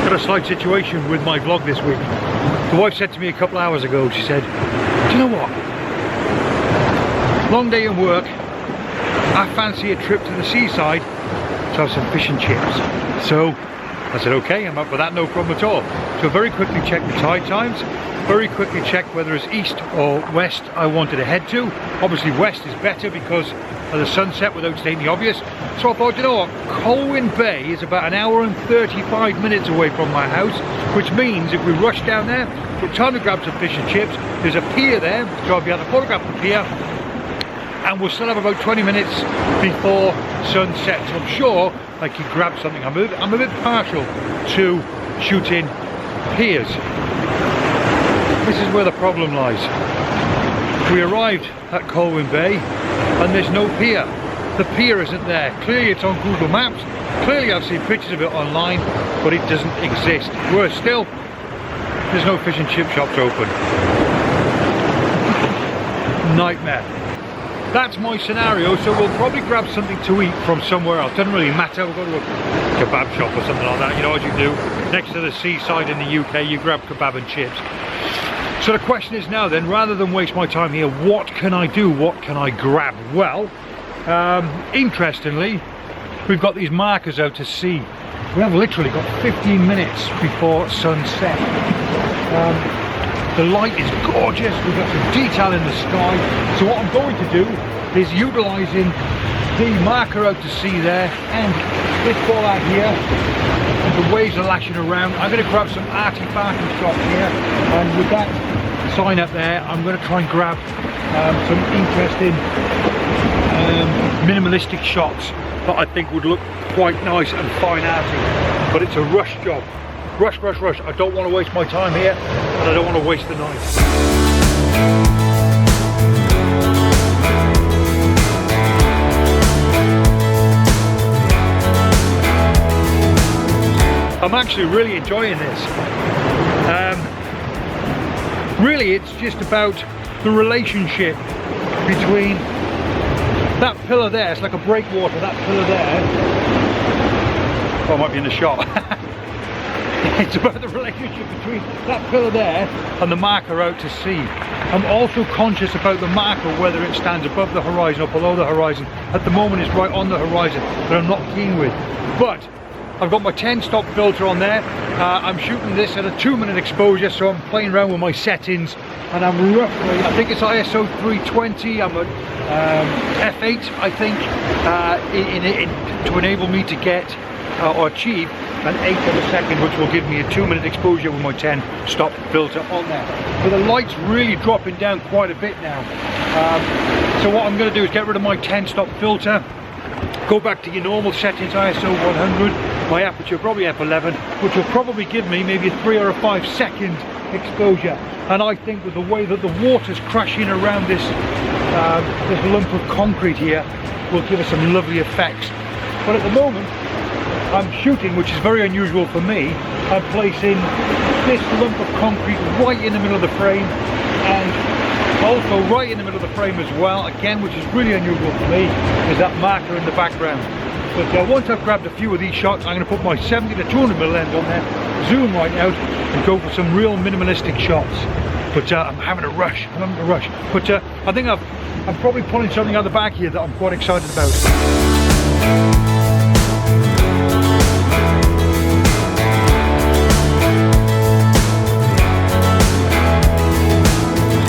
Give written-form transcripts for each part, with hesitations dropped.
Got a slight situation with my vlog this week. The wife said to me a couple hours ago, she said, do you know what? Long day in work, I fancy a trip to the seaside to have some fish and chips. So I said, okay, I'm up for that, no problem at all. So very quickly checked the tide times, very quickly checked whether it's east or west I wanted to head to. Obviously west is better because of the sunset without stating the obvious. So I thought, you know what, Colwyn Bay is about an hour and 35 minutes away from my house, which means if we rush down there, we've time to grab some fish and chips. There's a pier there, so I'll be able to photograph the pier, and we'll still have about 20 minutes before sunset. So I'm sure I could grab something. I'm a bit partial to shooting piers. This is where the problem lies. We arrived at Colwyn Bay and there's no pier. The pier isn't there. Clearly it's on Google Maps. Clearly I've seen pictures of it online, but it doesn't exist. Worse still, there's no fish and chip shops open. Nightmare. That's my scenario, so we'll probably grab something to eat from somewhere else. Doesn't really matter, we'll go to a kebab shop or something like that. You know what you do? Next to the seaside in the UK, you grab kebab and chips. So the question is now then, rather than waste my time here, what can I do? What can I grab? Well, interestingly, we've got these markers out to sea. We have literally got 15 minutes before sunset. The light is gorgeous, we've got some detail in the sky. So what I'm going to do is utilising the marker out to sea there and this ball out here, and the waves are lashing around. I'm going to grab some arty-farty shots here, and with that sign up there, I'm going to try and grab some interesting minimalistic shots that I think would look quite nice and fine arty. But it's a rush job. Rush, rush, rush. I don't want to waste my time here, and I don't want to waste the night. I'm actually really enjoying this. Really, it's just about the relationship between that pillar there. It's like a breakwater, that pillar there. Oh, I might be in the shot. It's about the relationship between that pillar there and the marker out to sea. I'm also conscious about the marker, whether it stands above the horizon or below the horizon. At the moment it's right on the horizon, that I'm not keen with. But I've got my 10-stop filter on there. I'm shooting this at a 2-minute exposure, so I'm playing around with my settings, and I'm roughly, I think it's ISO 320, I'm at f8 I think, to enable me to get or achieve an 1/8 of a second, which will give me a 2-minute exposure with my 10-stop filter on there. But the light's really dropping down quite a bit now. So what I'm going to do is get rid of my 10-stop filter, go back to your normal settings, ISO 100, my aperture probably f11, which will probably give me maybe a 3 or a 5 second exposure. And I think with the way that the water's crashing around this lump of concrete here will give us some lovely effects. But at the moment I'm shooting, which is very unusual for me. I'm placing this lump of concrete right in the middle of the frame, and also right in the middle of the frame as well, again, which is really unusual for me, is that marker in the background. But once I've grabbed a few of these shots, I'm going to put my 70 to 200mm lens on there, zoom right out, and go for some real minimalistic shots. But I'm having a rush, But I think I'm probably pulling something out of the bag here that I'm quite excited about.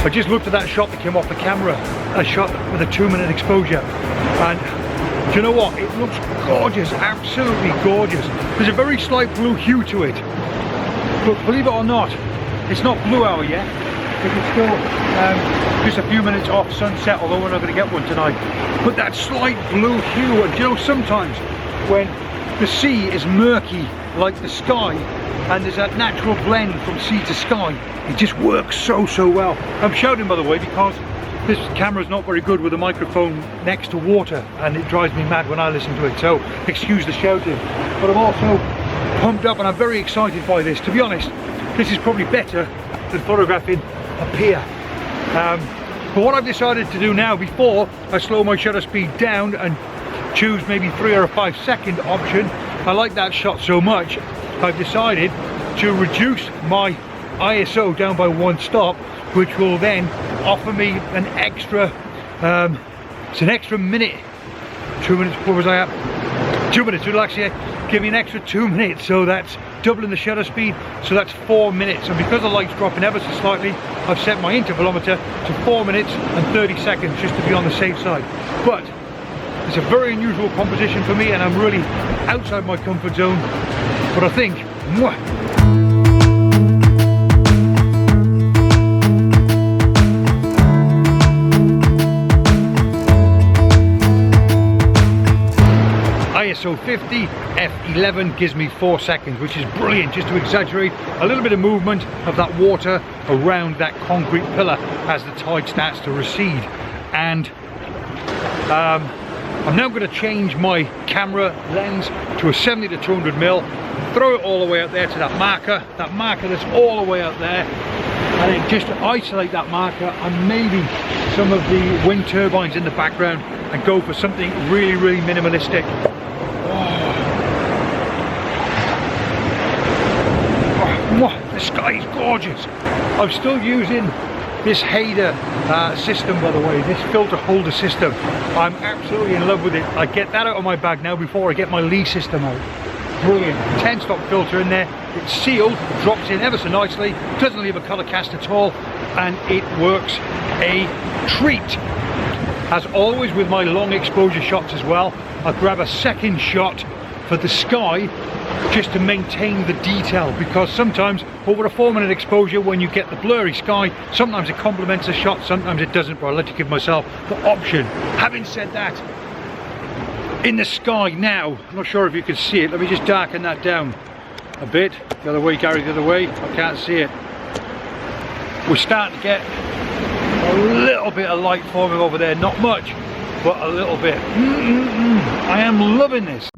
I just looked at that shot that came off the camera, a shot with a 2-minute exposure, and do you know what? It looks gorgeous, absolutely gorgeous. There's a very slight blue hue to it, but believe it or not, it's not blue hour yet. It's still just a few minutes off sunset, although we're not going to get one tonight. But that slight blue hue, and you know, sometimes when the sea is murky like the sky, and there's that natural blend from sea to sky, it just works so well. I'm shouting, by the way, because this camera's not very good with a microphone next to water, and it drives me mad when I listen to it, so excuse the shouting. But I'm also pumped up and I'm very excited by this. To be honest, this is probably better than photographing a pier. But what I've decided to do now, before I slow my shutter speed down and choose maybe 3 or a 5 second option, I like that shot so much, I've decided to reduce my ISO down by 1 stop, which will then offer me an extra, it's an extra minute, 2 minutes, what was I at? 2 minutes, it'll actually give me an extra 2 minutes, so that's doubling the shutter speed, so that's 4 minutes. And because the light's dropping ever so slightly, I've set my intervalometer to 4 minutes and 30 seconds just to be on the safe side. But it's a very unusual composition for me, and I'm really outside my comfort zone, but I think ISO 50, f11 gives me 4 seconds, which is brilliant, just to exaggerate a little bit of movement of that water around that concrete pillar as the tide starts to recede. And I'm now going to change my camera lens to a 70 to 200mm, throw it all the way out there to that marker that's all the way out there, and then just isolate that marker and maybe some of the wind turbines in the background and go for something really, really minimalistic. The sky is gorgeous. I'm still using this Hader system, by the way, this filter holder system. I'm absolutely in love with it. I get that out of my bag now before I get my Lee system out. Brilliant. 10 stop filter in there. It's sealed, drops in ever so nicely, doesn't leave a colour cast at all, and it works a treat. As always with my long exposure shots as well, I grab a second shot for the sky just to maintain the detail, because sometimes over a 4-minute exposure, when you get the blurry sky, sometimes it complements a shot, sometimes it doesn't, but I'll let you give myself the option. Having said that, in the sky now, I'm not sure if you can see it, let me just darken that down a bit. The other way, Gary, the other way, I can't see it. We're starting to get a little bit of light forming over there, not much, but a little bit. I am loving this.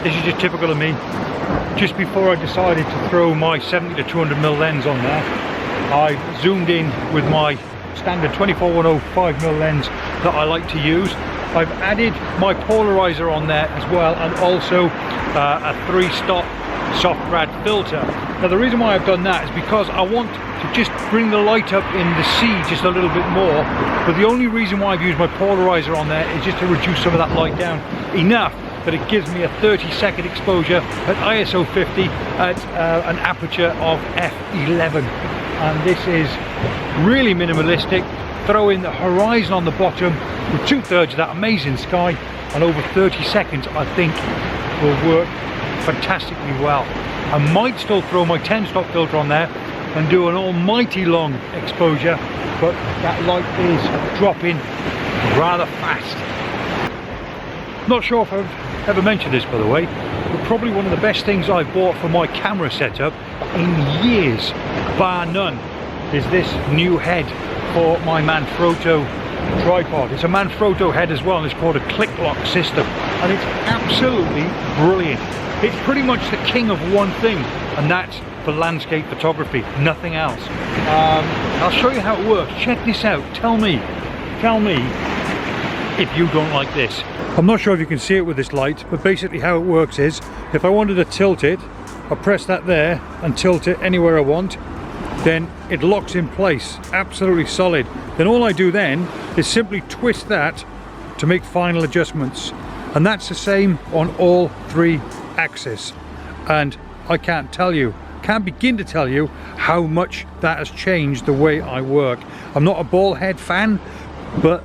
This is just typical of me. Just before I decided to throw my 70 to 200mm lens on there, I zoomed in with my standard 24-10 5mm lens that I like to use. I've added my polarizer on there as well, and also a 3-stop soft rad filter. Now the reason why I've done that is because I want to just bring the light up in the sea just a little bit more, but the only reason why I've used my polarizer on there is just to reduce some of that light down enough that it gives me a 30-second exposure at ISO 50 at an aperture of f11. And this is really minimalistic. Throw in the horizon on the bottom with 2/3 of that amazing sky, and over 30 seconds I think will work fantastically well. I might still throw my 10-stop filter on there and do an almighty long exposure, but that light is dropping rather fast. Not sure if I've ever mentioned this, by the way, but probably one of the best things I've bought for my camera setup in years, bar none, is this new head for my Manfrotto tripod. It's a Manfrotto head as well, and it's called a click lock system, and it's absolutely brilliant. It's pretty much the king of one thing, and that's for landscape photography, nothing else. I'll show you how it works. Check this out. Tell me if you don't like this. I'm not sure if you can see it with this light, but basically how it works is, if I wanted to tilt it, I press that there and tilt it anywhere I want, then it locks in place, absolutely solid. Then all I do then is simply twist that to make final adjustments, and that's the same on all 3 axes. And I can't begin to tell you how much that has changed the way I work. I'm not a ball head fan, but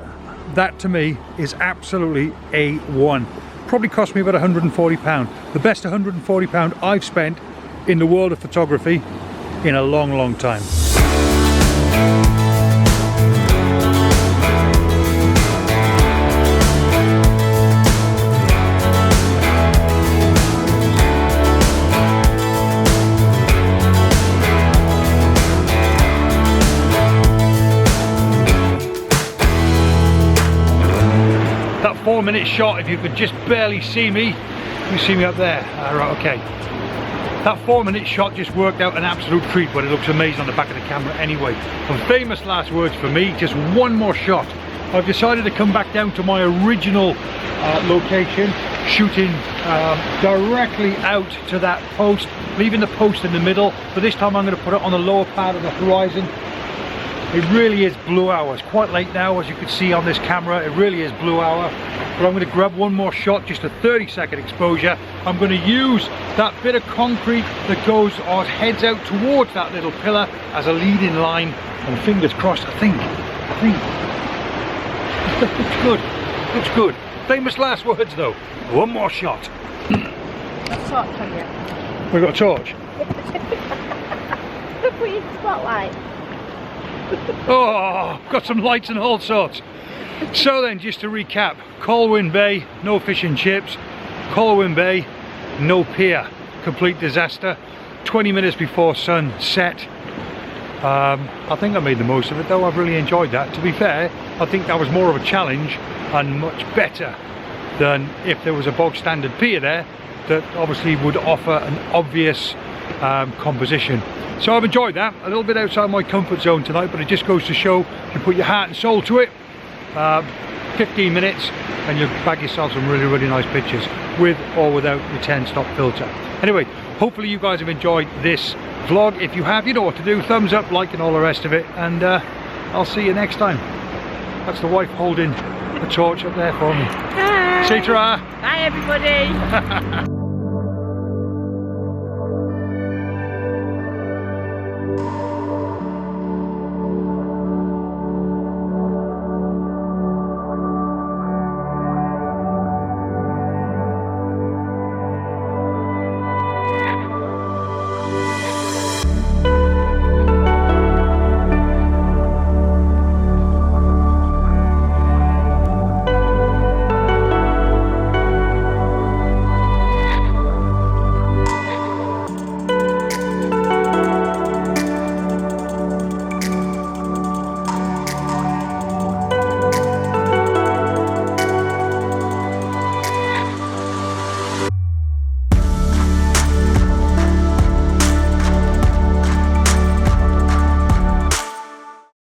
that to me is absolutely A1. Probably cost me about £140. The best £140 I've spent in the world of photography in a long, long time. That 4-minute shot, if you could just barely see me, you see me up there. Right, okay. That 4-minute shot just worked out an absolute treat, but it looks amazing on the back of the camera anyway. And famous last words for me, just one more shot. I've decided to come back down to my original location, shooting directly out to that post, leaving the post in the middle, but this time I'm going to put it on the lower part of the horizon. It really is blue hour. It's quite late now, as you can see on this camera. It really is blue hour. But I'm going to grab one more shot, just a 30-second exposure. I'm going to use that bit of concrete that goes or heads out towards that little pillar as a leading line. And fingers crossed, I think. Looks good. Looks good. Famous last words though. One more shot. A torch on you. We've got a torch. Put your spotlight. Oh, got some lights and all sorts. So then, just to recap, Colwyn Bay, no fish and chips. Colwyn Bay, no pier. Complete disaster. 20 minutes before sunset. I think I made the most of it though. I've really enjoyed that. To be fair, I think that was more of a challenge and much better than if there was a bog standard pier there that obviously would offer an obvious composition. So I've enjoyed that. A little bit outside my comfort zone tonight, but it just goes to show you put your heart and soul to it. 15 minutes and you'll bag yourself some really, really nice pictures with or without your 10-stop filter. Anyway, hopefully you guys have enjoyed this vlog. If you have, you know what to do. Thumbs up, like and all the rest of it, and I'll see you next time. That's the wife holding the torch up there for me. Hi. Say ta-ra. Bye everybody.